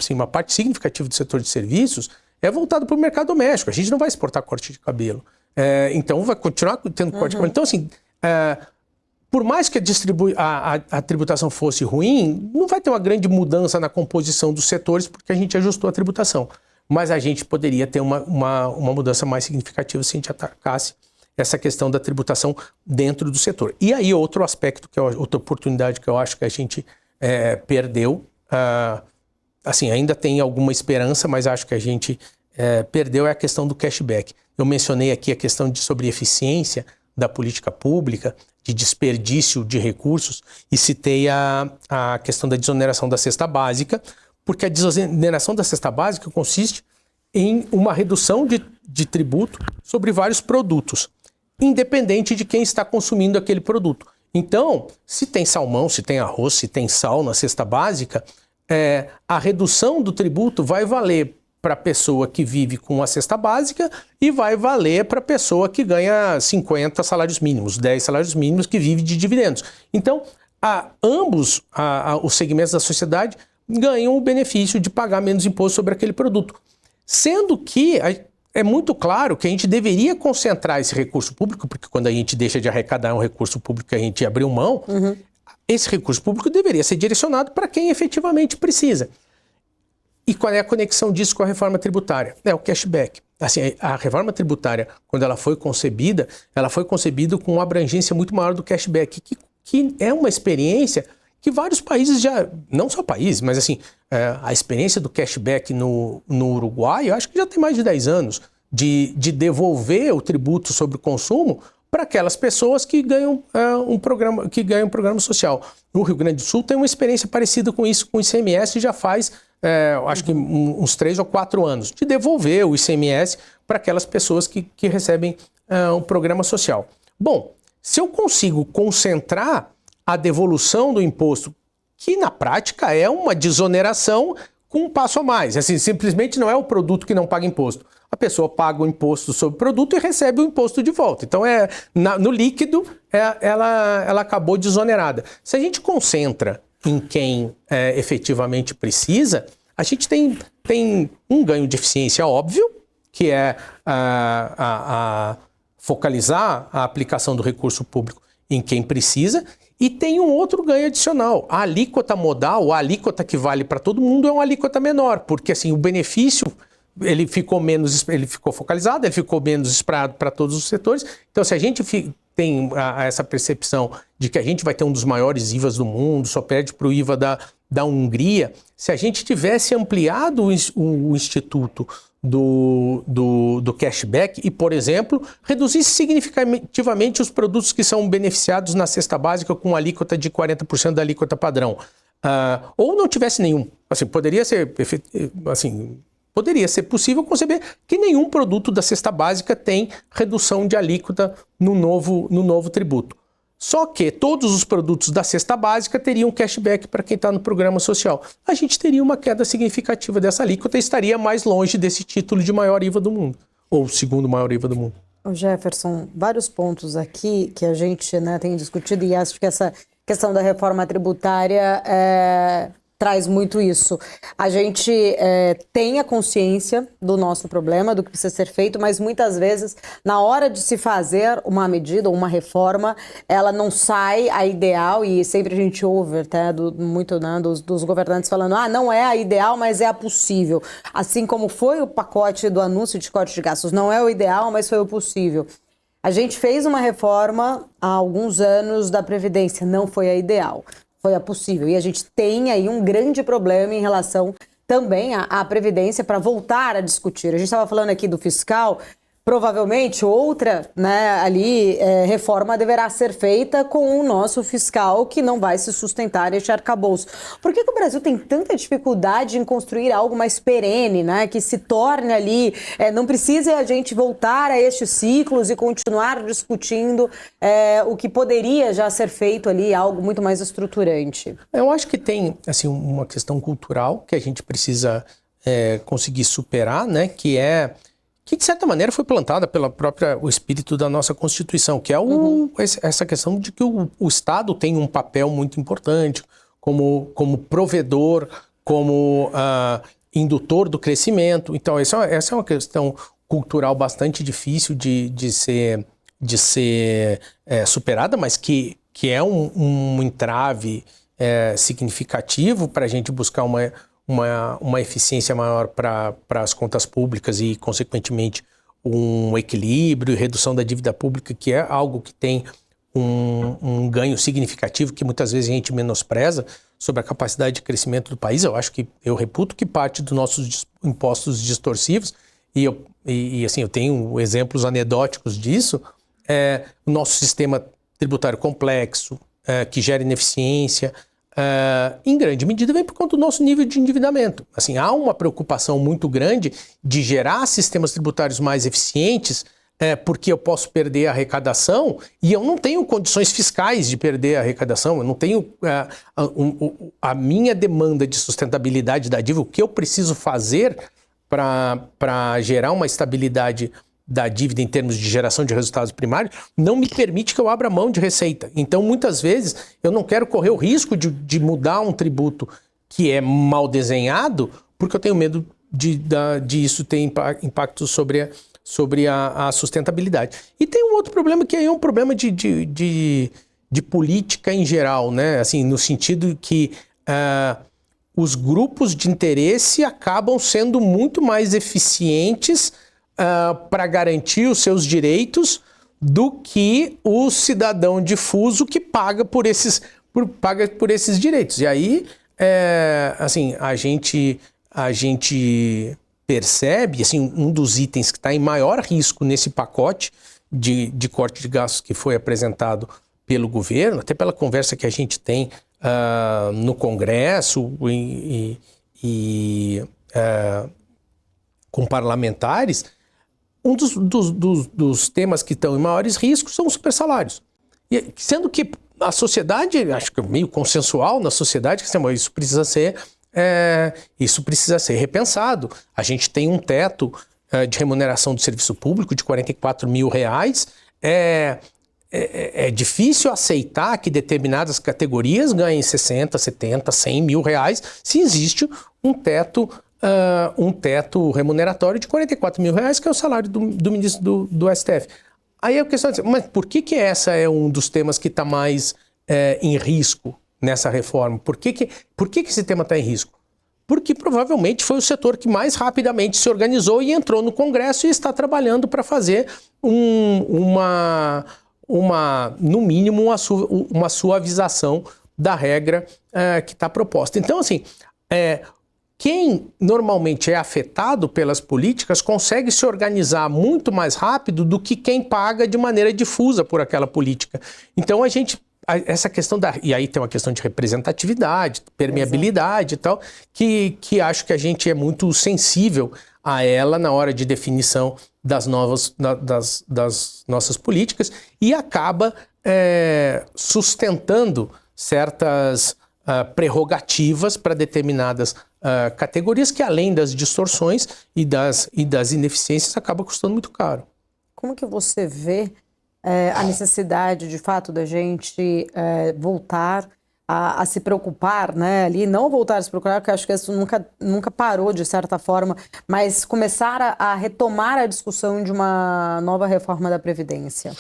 assim, uma parte significativa do setor de serviços é voltado para o mercado doméstico. A gente não vai exportar corte de cabelo. Então, vai continuar tendo corte de cabelo. Então, assim, por mais que a tributação fosse ruim, não vai ter uma grande mudança na composição dos setores porque a gente ajustou a tributação. Mas a gente poderia ter uma mudança mais significativa se a gente atacasse essa questão da tributação dentro do setor. E aí, outro aspecto, outra oportunidade que eu acho que a gente perdeu, assim, ainda tem alguma esperança, mas acho que a gente perdeu, é a questão do cashback. Eu mencionei aqui a questão sobre eficiência da política pública, de desperdício de recursos, e citei a questão da desoneração da cesta básica, porque a desoneração da cesta básica consiste em uma redução de tributo sobre vários produtos, independente de quem está consumindo aquele produto. Então, se tem salmão, se tem arroz, se tem sal na cesta básica, a redução do tributo vai valer para a pessoa que vive com a cesta básica e vai valer para a pessoa que ganha 50 salários mínimos, 10 salários mínimos, que vive de dividendos. Então, ambos os segmentos da sociedade ganham o benefício de pagar menos imposto sobre aquele produto. Sendo que é muito claro que a gente deveria concentrar esse recurso público, porque quando a gente deixa de arrecadar um recurso público que a gente abriu mão, esse recurso público deveria ser direcionado para quem efetivamente precisa. E qual é a conexão disso com a reforma tributária? É o cashback. Assim, a reforma tributária, quando ela foi concebida com uma abrangência muito maior do cashback, que é uma experiência que vários países já, não só países, mas assim, a experiência do cashback no Uruguai, eu acho que já tem mais de 10 anos, de devolver o tributo sobre o consumo para aquelas pessoas que ganham um programa social. No Rio Grande do Sul tem uma experiência parecida com isso, com o ICMS, já faz, acho que uns 3 ou 4 anos, de devolver o ICMS para aquelas pessoas que recebem um programa social. Bom, se eu consigo concentrar a devolução do imposto, que na prática é uma desoneração com um passo a mais. Assim, simplesmente não é o produto que não paga imposto. A pessoa paga o imposto sobre o produto e recebe o imposto de volta. Então, no líquido, ela acabou desonerada. Se a gente concentra em quem efetivamente precisa, a gente tem um ganho de eficiência óbvio, que é focalizar a aplicação do recurso público em quem precisa, e tem um outro ganho adicional. A alíquota modal, a alíquota que vale para todo mundo, é uma alíquota menor, porque assim, o benefício ele ficou focalizado, ele ficou menos esperado para todos os setores. Então, se a gente tem essa percepção de que a gente vai ter um dos maiores IVAs do mundo, só perde para o IVA da Hungria, se a gente tivesse ampliado o instituto do cashback e, por exemplo, reduzisse significativamente os produtos que são beneficiados na cesta básica com alíquota de 40% da alíquota padrão, ou não tivesse nenhum, assim, poderia ser possível conceber que nenhum produto da cesta básica tem redução de alíquota no novo tributo. Só que todos os produtos da cesta básica teriam cashback para quem está no programa social. A gente teria uma queda significativa dessa alíquota e estaria mais longe desse título de maior IVA do mundo, ou segundo maior IVA do mundo. O Jefferson, vários pontos aqui que a gente tem discutido, e acho que essa questão da reforma tributária traz muito isso. A gente tem a consciência do nosso problema, do que precisa ser feito, mas muitas vezes, na hora de se fazer uma medida ou uma reforma, ela não sai a ideal, e sempre a gente ouve até muito, né, dos governantes falando, não é a ideal, mas é a possível. Assim como foi o pacote do anúncio de corte de gastos, não é o ideal, mas foi o possível. A gente fez uma reforma há alguns anos da Previdência, não foi a ideal. Foi a possível. E a gente tem aí um grande problema em relação também à Previdência para voltar a discutir. A gente estava falando aqui do fiscal, provavelmente outra, né, reforma deverá ser feita com o nosso fiscal que não vai se sustentar neste arcabouço. Por que o Brasil tem tanta dificuldade em construir algo mais perene, né, que se torne ali, não precisa a gente voltar a estes ciclos e continuar discutindo o que poderia já ser feito ali, algo muito mais estruturante? Eu acho que tem assim, uma questão cultural que a gente precisa conseguir superar, né, que de certa maneira foi plantada pela o espírito da nossa Constituição, que é essa questão de que o Estado tem um papel muito importante como provedor, como indutor do crescimento. Então, essa é uma questão cultural bastante difícil de ser superada, mas que é um entrave significativo para a gente buscar uma eficiência maior para as contas públicas e, consequentemente, um equilíbrio e redução da dívida pública, que é algo que tem um ganho significativo que muitas vezes a gente menospreza sobre a capacidade de crescimento do país. Eu reputo que parte dos nossos impostos distorcivos, e assim, eu tenho exemplos anedóticos disso, o nosso sistema tributário complexo, que gera ineficiência, em grande medida vem por conta do nosso nível de endividamento. Assim, há uma preocupação muito grande de gerar sistemas tributários mais eficientes, porque eu posso perder a arrecadação e eu não tenho condições fiscais de perder a arrecadação, eu não tenho a minha demanda de sustentabilidade da dívida, o que eu preciso fazer para gerar uma estabilidade da dívida em termos de geração de resultados primários, não me permite que eu abra mão de receita. Então, muitas vezes, eu não quero correr o risco de mudar um tributo que é mal desenhado, porque eu tenho medo de isso ter impacto sobre a sustentabilidade. E tem um outro problema que é um problema de política em geral, né? Assim, no sentido que os grupos de interesse acabam sendo muito mais eficientes para garantir os seus direitos do que o cidadão difuso que paga por esses direitos. E aí, assim, a gente percebe, assim, um dos itens que está em maior risco nesse pacote de corte de gastos que foi apresentado pelo governo, até pela conversa que a gente tem no Congresso e com parlamentares. Um dos temas que estão em maiores riscos são os supersalários. E, sendo que a sociedade, acho que é meio consensual na sociedade, que isso precisa ser repensado. A gente tem um teto de remuneração do serviço público de R$44 mil. É difícil aceitar que determinadas categorias ganhem 60, 70, 100 mil reais se existe um teto remuneratório de R$44 mil, que é o salário do ministro do STF. Aí a questão é, mas por que essa é um dos temas que está mais em risco nessa reforma? Por que esse tema está em risco? Porque provavelmente foi o setor que mais rapidamente se organizou e entrou no Congresso e está trabalhando para fazer no mínimo, uma suavização da regra que está proposta. Então, assim, quem normalmente é afetado pelas políticas consegue se organizar muito mais rápido do que quem paga de maneira difusa por aquela política. Então, essa questão e aí tem uma questão de representatividade, permeabilidade. Exato. E tal, que acho que a gente é muito sensível a ela na hora de definição das nossas políticas e acaba sustentando certas prerrogativas para determinadas categorias que, além das distorções e das ineficiências, acaba custando muito caro. Como que você vê a necessidade, de fato, da gente voltar a se preocupar, né, ali, não voltar a se preocupar, porque eu acho que isso nunca parou de certa forma, mas começar a retomar a discussão de uma nova reforma da Previdência?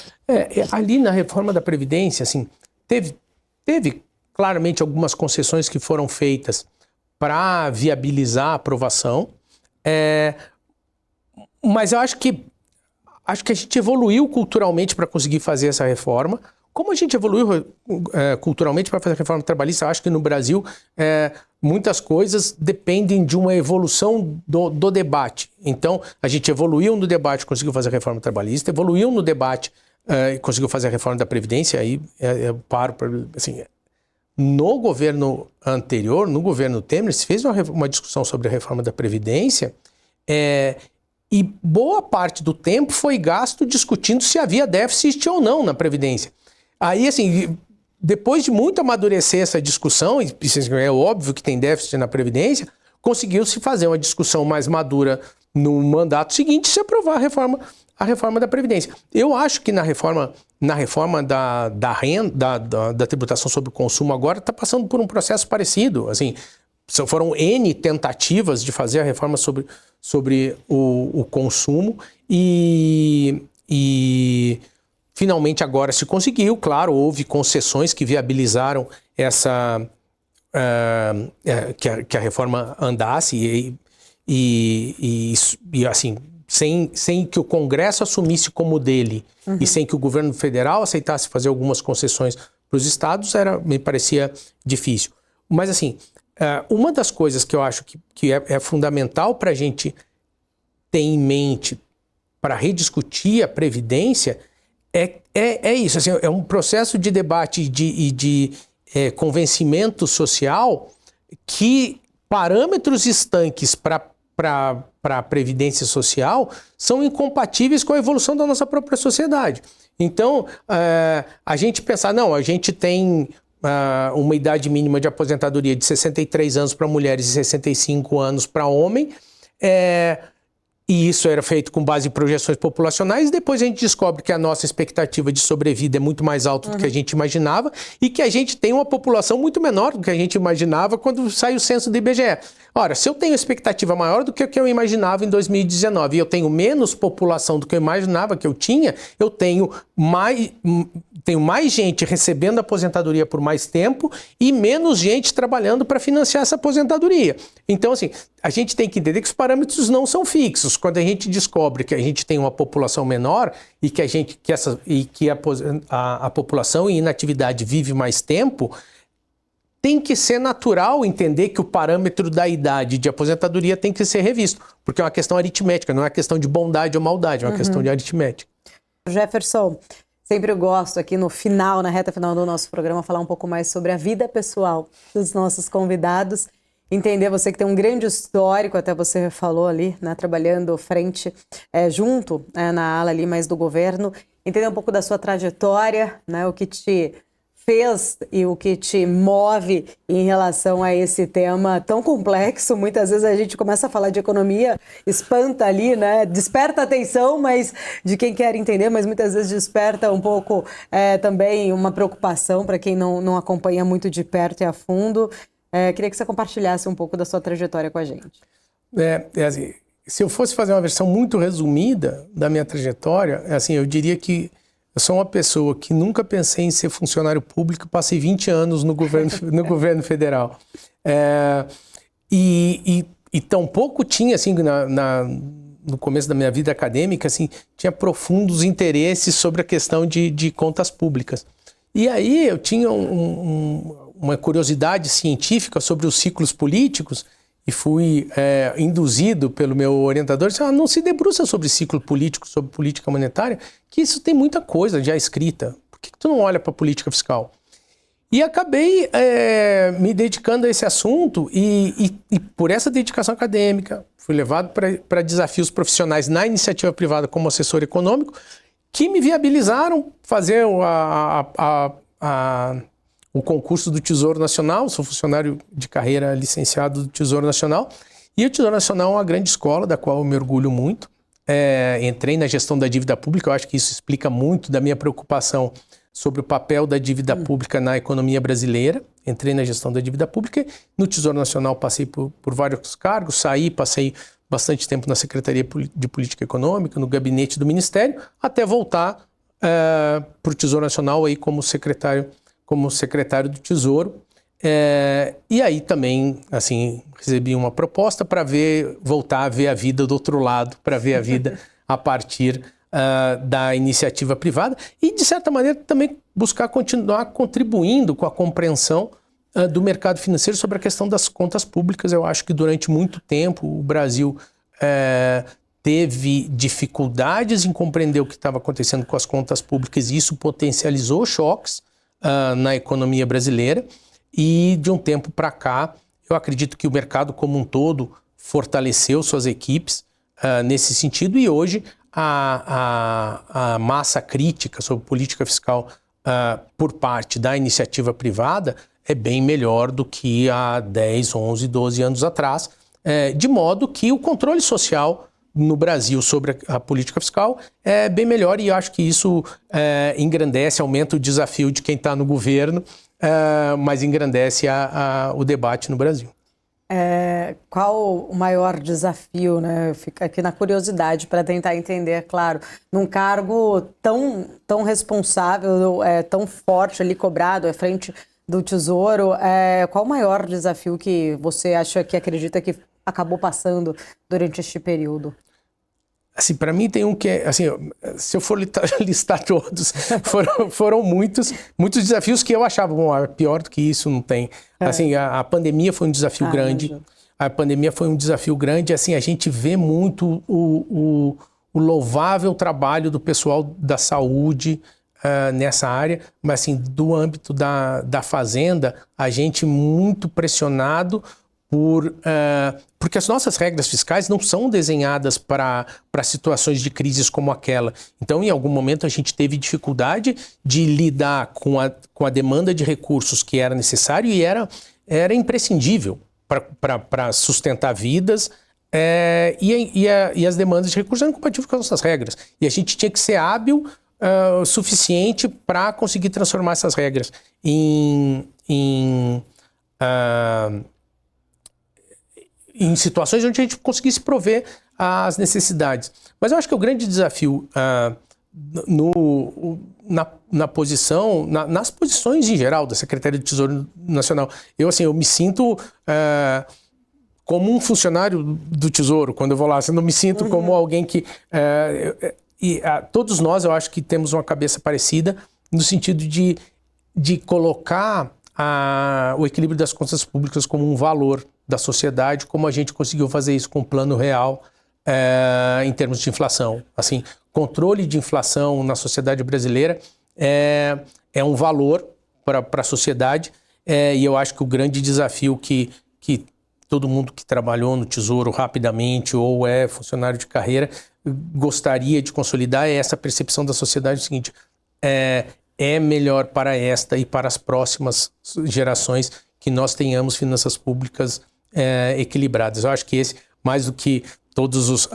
Ali na reforma da Previdência, assim, teve claramente algumas concessões que foram feitas para viabilizar a aprovação, mas eu acho que a gente evoluiu culturalmente para conseguir fazer essa reforma. Como a gente evoluiu culturalmente para fazer a reforma trabalhista, eu acho que no Brasil muitas coisas dependem de uma evolução do debate. Então, a gente evoluiu no debate, conseguiu fazer a reforma trabalhista, evoluiu no debate, conseguiu fazer a reforma da Previdência, aí eu paro para... Assim, no governo anterior, no governo Temer, se fez uma discussão sobre a reforma da Previdência, e boa parte do tempo foi gasto discutindo se havia déficit ou não na Previdência. Aí, assim, depois de muito amadurecer essa discussão, e é óbvio que tem déficit na Previdência, conseguiu-se fazer uma discussão mais madura no mandato seguinte e se aprovar a reforma da Previdência. Eu acho que na reforma da renda, da tributação sobre o consumo agora está passando por um processo parecido. Assim, foram N tentativas de fazer a reforma sobre o consumo e finalmente agora se conseguiu. Claro, houve concessões que viabilizaram que a reforma andasse e assim, sem que o Congresso assumisse como dele e sem que o governo federal aceitasse fazer algumas concessões para os estados, me parecia difícil. Mas assim, uma das coisas que eu acho que é fundamental para a gente ter em mente para rediscutir a Previdência é isso, assim, é um processo de debate e de convencimento social que parâmetros estanques para a Previdência Social são incompatíveis com a evolução da nossa própria sociedade. Então, a gente pensar, não, a gente tem uma idade mínima de aposentadoria de 63 anos para mulheres e 65 anos para homem, e isso era feito com base em projeções populacionais. Depois a gente descobre que a nossa expectativa de sobrevida é muito mais alta do que a gente imaginava e que a gente tem uma população muito menor do que a gente imaginava quando sai o censo do IBGE. Ora, se eu tenho expectativa maior do que o que eu imaginava em 2019 e eu tenho menos população do que eu imaginava que eu tinha, eu tenho mais gente recebendo aposentadoria por mais tempo e menos gente trabalhando para financiar essa aposentadoria. Então, assim, a gente tem que entender que os parâmetros não são fixos. Quando a gente descobre que a gente tem uma população menor e que a população em inatividade vive mais tempo, tem que ser natural entender que o parâmetro da idade de aposentadoria tem que ser revisto, porque é uma questão aritmética, não é uma questão de bondade ou maldade, é uma questão de aritmética. Jefferson, sempre eu gosto aqui na reta final do nosso programa, falar um pouco mais sobre a vida pessoal dos nossos convidados, entender você que tem um grande histórico, até você falou ali, né, trabalhando junto na ala ali mais do governo, entender um pouco da sua trajetória, né, o que te fez e o que te move em relação a esse tema tão complexo. Muitas vezes a gente começa a falar de economia, espanta ali, né? Desperta a atenção, mas de quem quer entender, mas muitas vezes desperta um pouco também uma preocupação para quem não acompanha muito de perto e a fundo. Queria que você compartilhasse um pouco da sua trajetória com a gente. Assim, se eu fosse fazer uma versão muito resumida da minha trajetória, assim, eu diria que eu sou uma pessoa que nunca pensei em ser funcionário público, passei 20 anos no governo federal. E tampouco tinha, assim, no começo da minha vida acadêmica, assim, tinha profundos interesses sobre a questão de contas públicas. E aí eu tinha uma curiosidade científica sobre os ciclos políticos e fui induzido pelo meu orientador, disse, não se debruça sobre ciclo político, sobre política monetária, que isso tem muita coisa já escrita. Por que tu não olha para a política fiscal? E acabei me dedicando a esse assunto e por essa dedicação acadêmica, fui levado para desafios profissionais na iniciativa privada como assessor econômico, que me viabilizaram fazer o concurso do Tesouro Nacional. Sou funcionário de carreira licenciado do Tesouro Nacional. E o Tesouro Nacional é uma grande escola, da qual eu me orgulho muito. Entrei na gestão da dívida pública, eu acho que isso explica muito da minha preocupação sobre o papel da dívida pública na economia brasileira. Entrei na gestão da dívida pública. No Tesouro Nacional passei por vários cargos, passei bastante tempo na Secretaria de Política Econômica, no gabinete do Ministério, até voltar para o Tesouro Nacional aí como secretário do Tesouro. E aí também, assim, recebi uma proposta para voltar a ver a vida do outro lado, para ver a vida a partir da iniciativa privada e, de certa maneira, também buscar continuar contribuindo com a compreensão do mercado financeiro sobre a questão das contas públicas. Eu acho que durante muito tempo o Brasil teve dificuldades em compreender o que estava acontecendo com as contas públicas e isso potencializou choques na economia brasileira. E de um tempo para cá, eu acredito que o mercado como um todo fortaleceu suas equipes nesse sentido e hoje a massa crítica sobre política fiscal por parte da iniciativa privada é bem melhor do que há 10, 11, 12 anos atrás, de modo que o controle social no Brasil sobre a política fiscal é bem melhor e eu acho que isso engrandece, aumenta o desafio de quem está no governo, mas engrandece o debate no Brasil. Qual o maior desafio, né? Fica aqui na curiosidade para tentar entender, claro, num cargo tão responsável, tão forte ali cobrado à frente do Tesouro, qual o maior desafio que você acredita que acabou passando durante este período? Assim, para mim tem um que assim, se eu for listar todos, foram muitos desafios que eu achava, pior do que isso não tem. Assim, a pandemia foi um desafio grande. A pandemia foi um desafio grande. Assim, a gente vê muito o louvável trabalho do pessoal da saúde nessa área, mas assim, do âmbito da Fazenda, a gente muito pressionado porque as nossas regras fiscais não são desenhadas para situações de crises como aquela. Então, em algum momento, a gente teve dificuldade de lidar com a demanda de recursos que era necessário e era imprescindível para sustentar vidas e as demandas de recursos eram compatíveis com as nossas regras. E a gente tinha que ser hábil o suficiente para conseguir transformar essas regras em situações onde a gente conseguisse prover as necessidades. Mas eu acho que o grande desafio nas posições em geral da Secretaria do Tesouro Nacional, eu me sinto como um funcionário do Tesouro quando eu vou lá. Eu não me sinto como alguém que... todos nós, eu acho que temos uma cabeça parecida no sentido de colocar o equilíbrio das contas públicas como um valor da sociedade, como a gente conseguiu fazer isso com o Plano Real em termos de inflação. Assim, controle de inflação na sociedade brasileira é um valor para a sociedade e eu acho que o grande desafio que todo mundo que trabalhou no Tesouro rapidamente ou é funcionário de carreira gostaria de consolidar é essa percepção da sociedade seguinte, é melhor para esta e para as próximas gerações que nós tenhamos finanças públicas equilibradas. Eu acho que esse, mais do que todos os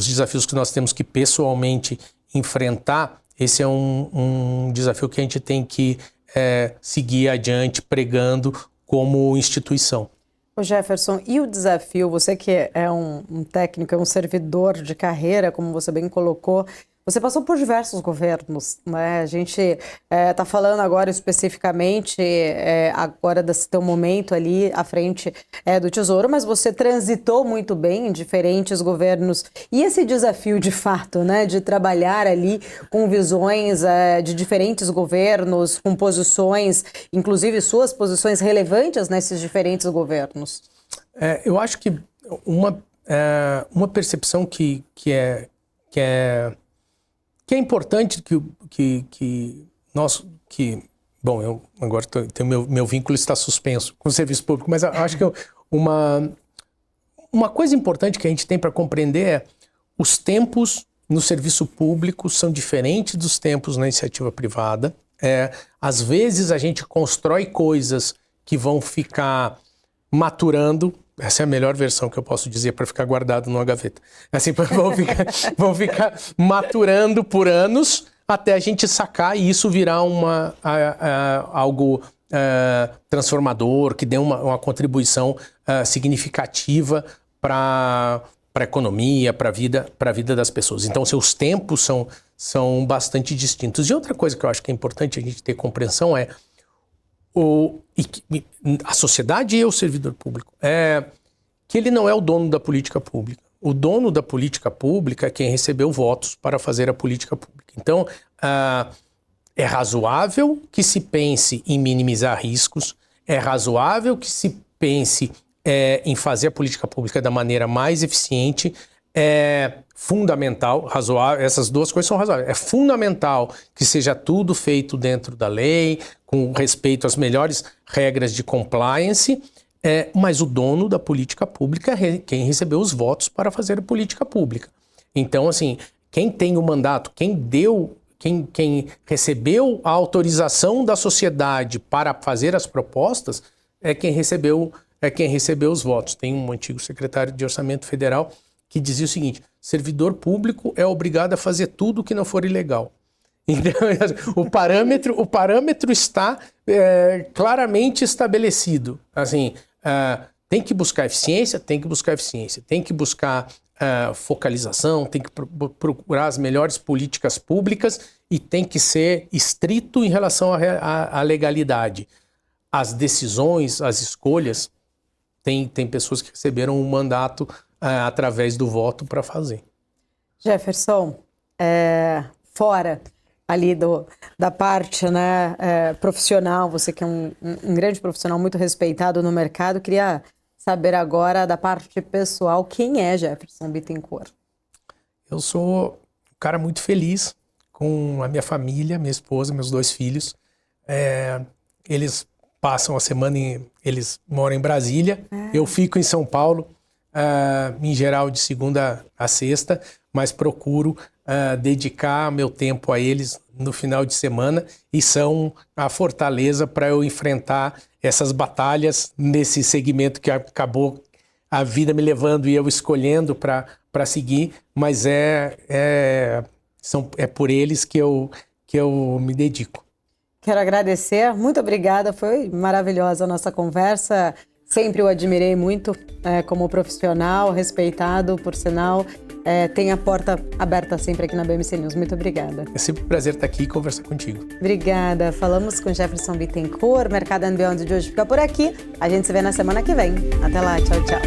desafios que nós temos que pessoalmente enfrentar, esse é um desafio que a gente tem que seguir adiante pregando como instituição. Ô Jefferson, e o desafio, você que é um técnico, é um servidor de carreira, como você bem colocou, você passou por diversos governos, né? A gente está falando agora especificamente agora desse teu momento ali à frente do Tesouro, mas você transitou muito bem em diferentes governos. E esse desafio, de fato, né, de trabalhar ali com visões de diferentes governos, com posições, inclusive suas posições relevantes nesses diferentes governos? Eu acho que uma percepção que é importante bom, eu agora meu vínculo está suspenso com o serviço público, mas eu acho que uma coisa importante que a gente tem para compreender é os tempos no serviço público são diferentes dos tempos na iniciativa privada. Às vezes a gente constrói coisas que vão ficar maturando. Essa é a melhor versão que eu posso dizer para ficar guardado numa gaveta. Assim, vão ficar maturando por anos até a gente sacar e isso virar algo transformador, que dê uma contribuição significativa para a economia, para a vida das pessoas. Então, seus tempos são bastante distintos. E outra coisa que eu acho que é importante a gente ter compreensão é a sociedade e o servidor público, que ele não é o dono da política pública. O dono da política pública é quem recebeu votos para fazer a política pública. Então, é razoável que se pense em minimizar riscos, é razoável que se pense em fazer a política pública da maneira mais eficiente, é fundamental, razoável, essas duas coisas são razoáveis, é fundamental que seja tudo feito dentro da lei, com respeito às melhores regras de compliance, mas o dono da política pública é quem recebeu os votos para fazer a política pública. Então, assim, quem tem o mandato, quem recebeu a autorização da sociedade para fazer as propostas é quem recebeu os votos. Tem um antigo secretário de Orçamento Federal que dizia o seguinte: servidor público é obrigado a fazer tudo que não for ilegal. Então, o parâmetro está claramente estabelecido. Assim, tem que buscar eficiência, tem que buscar focalização, tem que procurar as melhores políticas públicas e tem que ser estrito em relação à legalidade. As decisões, as escolhas, tem pessoas que receberam um mandato através do voto para fazer. Jefferson, fora ali da parte, né, profissional, você que é um grande profissional muito respeitado no mercado, queria saber agora da parte pessoal, quem é Jefferson Bittencourt? Eu sou um cara muito feliz com a minha família, minha esposa, meus 2 filhos. Eles passam a semana, eles moram em Brasília, eu fico em São Paulo, em geral de segunda a sexta, mas procuro dedicar meu tempo a eles no final de semana e são a fortaleza para eu enfrentar essas batalhas nesse segmento que acabou a vida me levando e eu escolhendo para seguir, mas é por eles que eu me dedico. Quero agradecer, muito obrigada, foi maravilhosa a nossa conversa, sempre o admirei muito como profissional, respeitado, por sinal, tem a porta aberta sempre aqui na BMC News, muito obrigada. É sempre um prazer estar aqui e conversar contigo. Obrigada, falamos com Jefferson Bittencourt, Mercado and Beyond de hoje fica por aqui, a gente se vê na semana que vem, até lá, tchau, tchau.